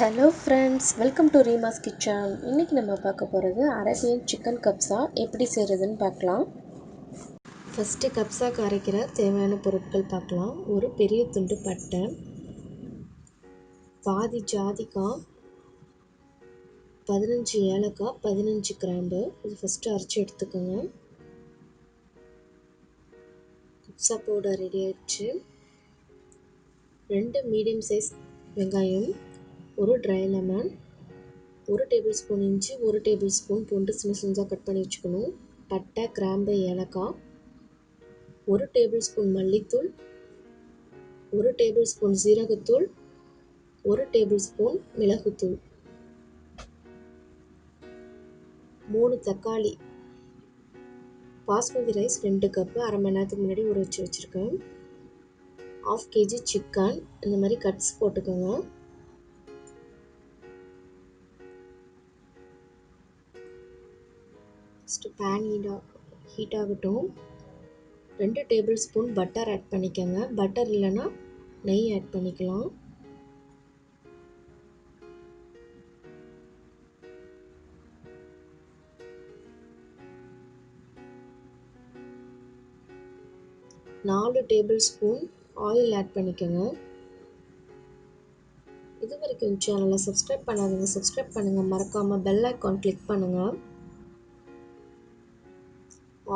Hello friends, welcome to Reema's kitchen. இன்றைக்கி நம்ம பார்க்க போகிறது அரேபியன் சிக்கன் கப்ஸா எப்படி செய்கிறதுன்னு பார்க்கலாம். ஃபஸ்ட்டு கப்ஸாக்கு அரைக்கிற தேவையான பொருட்கள் பார்க்கலாம். ஒரு பெரிய துண்டு பட்டை, பாதி ஜாதிக்காய், 15 ஏலக்காய், 15 கிராம்பு. இது ஃபஸ்ட்டு அரைச்சி எடுத்துக்கோங்க. கப்ஸா பவுடர் ரெடி ஆயிடுச்சு. 2 மீடியம் சைஸ் வெங்காயம், ஒரு ட்ரை லெமன், 1 டேபிள் ஸ்பூன் இஞ்சி, 1 டேபிள் ஸ்பூன் பூண்டு சின்ன கட் பண்ணி வச்சுக்கணும். பட்டை, கிராம்பு, ஏலக்காய், 1 டேபிள் ஸ்பூன் மல்லித்தூள், 1 டேபிள் ஸ்பூன் சீரகத்தூள், 1 டேபிள் ஸ்பூன் மிளகுத்தூள், 3 தக்காளி, பாஸ்மதி ரைஸ் 2 கப்பு, அரை மணி நேரத்துக்கு முன்னாடி ஊற வச்சு வச்சுருக்கேன். 1/2 kg சிக்கன், இந்த மாதிரி கட்ஸ் போட்டுக்கோங்க. ஃபஸ்ட்டு பேன் ஹீட் ஆகட்டும். 2 டேபிள் ஸ்பூன் பட்டர் ஆட் பண்ணிக்கோங்க. பட்டர் இல்லைன்னா நெய் ஆட் பண்ணிக்கலாம். நாலு டேபிள் ஸ்பூன் ஆயில் ஆட் பண்ணிக்கோங்க. இது வரைக்கும் சேனலை சப்ஸ்கிரைப் பண்ணாதவங்க சப்ஸ்கிரைப் பண்ணுங்கள். மறக்காமல் பெல் ஐக்கான் கிளிக் பண்ணுங்கள்.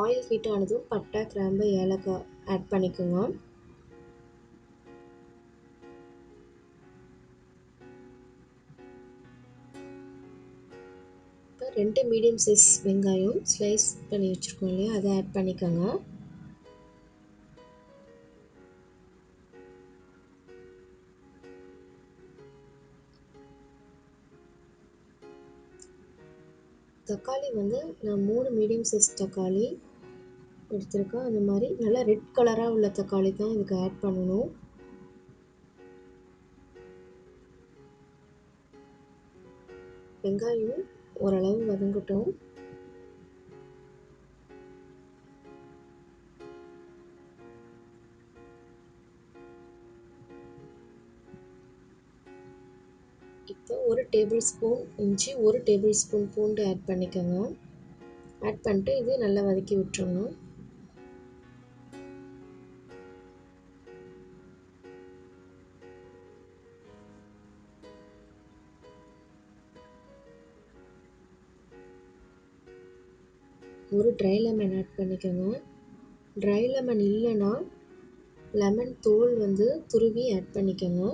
ஆயில் ஹீட் ஆனதும் பட்டை, கிராம்பு, ஏலக்காய் ஆட் பண்ணிக்கோங்க. இப்போ 2 மீடியம் சைஸ் வெங்காயம் ஸ்லைஸ் பண்ணி வச்சுருக்கோம் இல்லையா, அதை ஆட் பண்ணிக்கோங்க. தக்காளி வந்து நான் 3 மீடியம் சைஸ் தக்காளி எடுத்துருக்கேன். அந்த மாதிரி நல்லா ரெட் கலராக உள்ள தக்காளி தான் இதுக்கு ஆட் பண்ணணும். வெங்காயம் ஓரளவு வதங்கட்டும். இப்போ 1 டேபிள் ஸ்பூன் இஞ்சி, 1 டேபிள் ஸ்பூன் பூண்டு ஆட் பண்ணிக்கோங்க. ஆட் பண்ணிட்டு இது நல்லா வதக்கி விட்டுருணும். ஒரு ட்ரை லெமன் ஆட் பண்ணிக்கோங்க. ட்ரை லெமன் இல்லைன்னா லெமன் தோல் வந்து துருவி ஆட் பண்ணிக்கோங்க.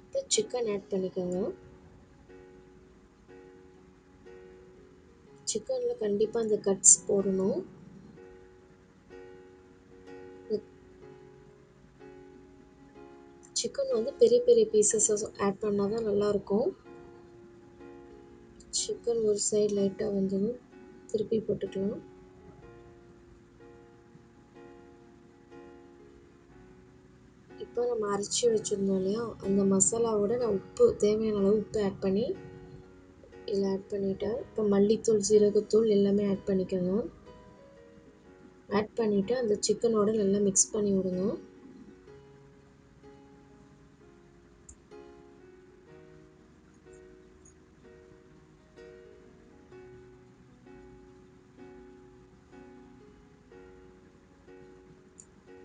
இப்போ சிக்கன் ஆட் பண்ணிக்கோங்க. சிக்கனில் கண்டிப்பாக அந்த கட்ஸ் போடணும். சிக்கன் வந்து பெரிய பெரிய பீசஸஸ் ஆட் பண்ணால் தான் நல்லாயிருக்கும். சிக்கன் ஒரு சைடு லைட்டாக வந்ததும் திருப்பி போட்டுக்கலாம். இப்போ நம்ம அரைச்சி வச்சுருந்தோம் இல்லையா, அந்த மசாலாவோட நான் உப்பு தேவையான அளவு உப்பு ஆட் பண்ணி இதில் ஆட் பண்ணிவிட்டேன். இப்போ மல்லித்தூள், சீரகத்தூள் எல்லாமே ஆட் பண்ணிக்கோங்க. ஆட் பண்ணிவிட்டு அந்த சிக்கனோட நல்லா மிக்ஸ் பண்ணி விடுங்க.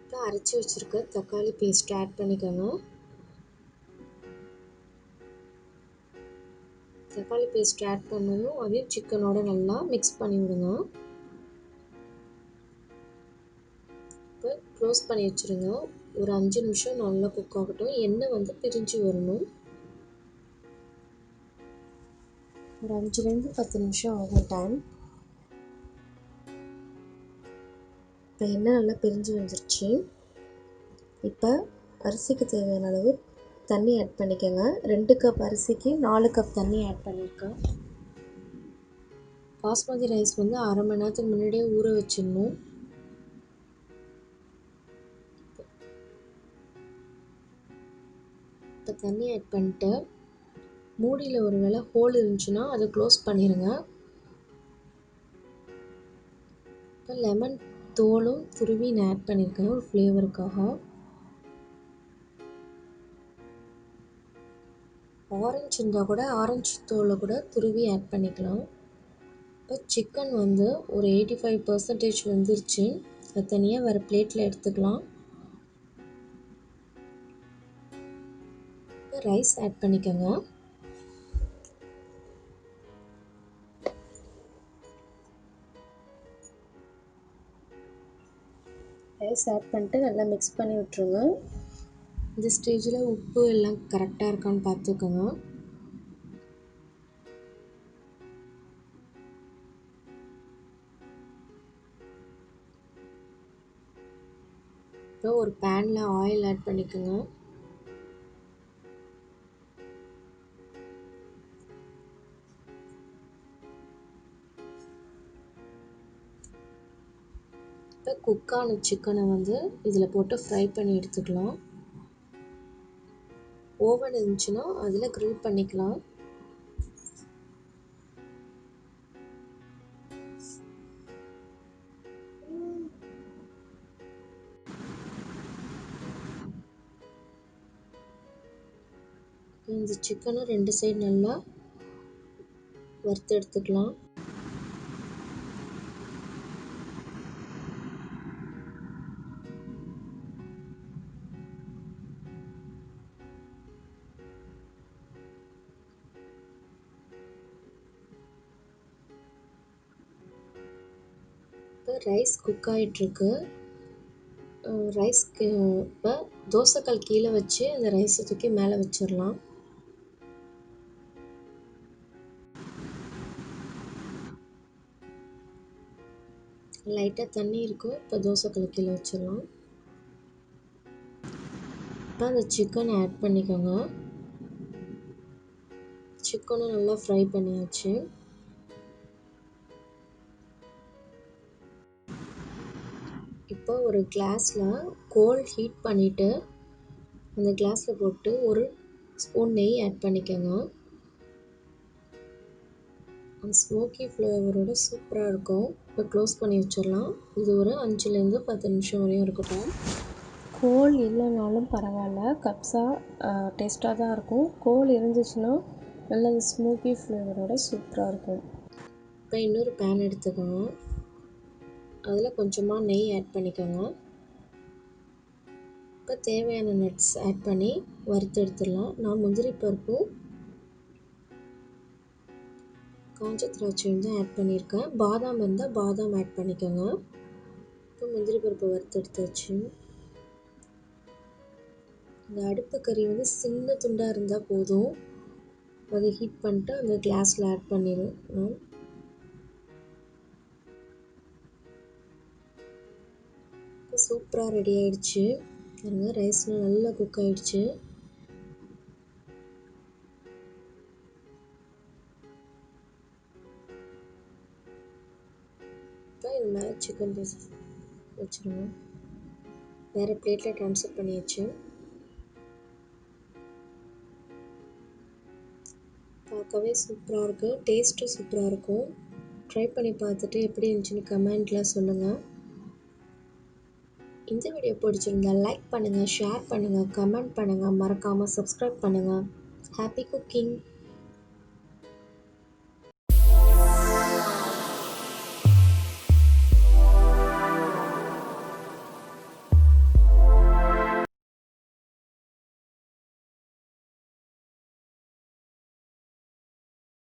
இப்போ அரைச்சி வச்சுருக்க தக்காளி பேஸ்ட் ஆட் பண்ணிக்கோங்க. தக்காளி பேஸ்ட் ஆட் பண்ணதும் அதையும் சிக்கனோட நல்லா மிக்ஸ் பண்ணி விடுங்க. இப்போ க்ளோஸ் பண்ணி வச்சுருங்க. ஒரு 5 நிமிஷம் நல்லா குக் ஆகட்டும். எண்ணெய் வந்து பிரிஞ்சு வரணும். ஒரு 5லேருந்து 10 நிமிஷம் ஆகும் டைம். இப்போ எண்ணெய் நல்லா பிரிஞ்சு வந்துருச்சு. இப்போ அரிசிக்கு தேவையான அளவு தண்ணி ஆட் பண்ணிக்கோங்க. 2 கப் அரிசிக்கு 4 கப் தண்ணி ஆட் பண்ணியிருக்கேன். பாஸ்மதி ரைஸ் வந்து அரை மணி நேரத்துக்கு முன்னாடியே ஊற வச்சிடணும். இப்போ தண்ணி ஆட் பண்ணிட்டு மூடியில் ஒரு வேளை ஹோல் இருந்துச்சுன்னா அதை க்ளோஸ் பண்ணிடுங்க. இப்போ லெமன் தோலும் துருவி நான் ஆட் பண்ணியிருக்கேன் ஒரு ஃப்ளேவருக்காக. ஆரஞ்சு இருந்தால் கூட ஆரஞ்சு தோலை கூட துருவி ஆட் பண்ணிக்கலாம். இப்போ சிக்கன் வந்து ஒரு 85% வந்துருச்சு. அது தனியாக வேறு பிளேட்டில் எடுத்துக்கலாம். இப்போ ரைஸ் ஆட் பண்ணிக்கோங்க. ரைஸ் ஆட் பண்ணிட்டு நல்லா மிக்ஸ் பண்ணி விட்ருங்க. இந்த ஸ்டேஜில் உப்பு எல்லாம் கரெக்டாக இருக்கான்னு பார்த்துக்கோங்க. இப்போ ஒரு பேனில் ஆயில் ஆட் பண்ணிக்கோங்க. இப்போ குக்கான சிக்கனை வந்து இதில் போட்டு ஃப்ரை பண்ணி எடுத்துக்கலாம். ஓவன் இருந்துச்சுன்னா அதில் க்ரில் பண்ணிக்கலாம். இந்த சிக்கனை 2 சைடு நல்லா வறுத்து எடுத்துக்கலாம். இப்போ ரைஸ் குக் ஆகிட்டுருக்கு. ரைஸ்க்கு இப்போ தோசைக்கல் கீழே வச்சு அந்த ரைஸை தூக்கி மேலே வச்சிடலாம். லைட்டாக தண்ணி இருக்கும். இப்போ தோசைக்கல் கீழே வச்சிடலாம். இப்போ அந்த சிக்கனை ஆட் பண்ணிக்கோங்க. சிக்கனும் நல்லா ஃப்ரை பண்ணியாச்சு. இப்போ ஒரு கிளாஸில் கோல் ஹீட் பண்ணிவிட்டு அந்த கிளாஸில் போட்டு ஒரு ஸ்பூன் நெய் ஆட் பண்ணிக்கோங்க. அந்த ஸ்மோக்கி ஃப்ளேவரோட சூப்பராக இருக்கும். இப்போ க்ளோஸ் பண்ணி வச்சிடலாம். இது ஒரு 5லேருந்து 10 நிமிஷம் வரையும் இருக்கட்டும். கோல் இல்லைனாலும் பரவாயில்ல, கப்ஸா டேஸ்ட்டாக தான் இருக்கும். கோல் இருந்துச்சுன்னா நல்ல ஸ்மோக்கி ஃப்ளேவரோட சூப்பராக இருக்கும். இப்போ இன்னொரு பேன் எடுத்துக்கோங்க. அதில் கொஞ்சமாக நெய் ஆட் பண்ணிக்கோங்க. இப்போ தேவையான நட்ஸ் ஆட் பண்ணி வறுத்து எடுத்துடலாம். நான் முந்திரி பருப்பும் காஞ்ச திராட்சையும் தான் ஆட் பண்ணியிருக்கேன். பாதாம் இருந்தால் பாதாம் ஆட் பண்ணிக்கோங்க. இப்போ முந்திரி பருப்பு வறுத்து எடுத்தாச்சு. இந்த அடுப்பு கறி வந்து சின்ன துண்டாக இருந்தால் போதும். அதை ஹீட் பண்ணிட்டு அந்த கிளாஸில் ஆட் பண்ணிடுவேன். இப்போ சூப்பராக ரெடி ஆகிடுச்சு. பாருங்கள், ரைஸ்லாம் நல்லா குக் ஆகிடுச்சு. இப்போ இது மேலே சிக்கன் பீஸ் வச்சுருங்க. வேறு பிளேட்டில் ட்ரான்ஸ்ஃபர் பண்ணியாச்சு. பார்க்கவே சூப்பராக இருக்குது. டேஸ்ட்டும் சூப்பராக இருக்கும். ட்ரை பண்ணி பார்த்துட்டு எப்படி இருந்துச்சுன்னு கமெண்ட்டில் சொல்லுங்கள். இந்த வீடியோ பிடிச்சிருந்தா லைக் பண்ணுங்கள், ஷேர் பண்ணுங்கள், கமெண்ட் பண்ணுங்கள், மறக்காமல் சப்ஸ்கிரைப் பண்ணுங்கள். Happy cooking!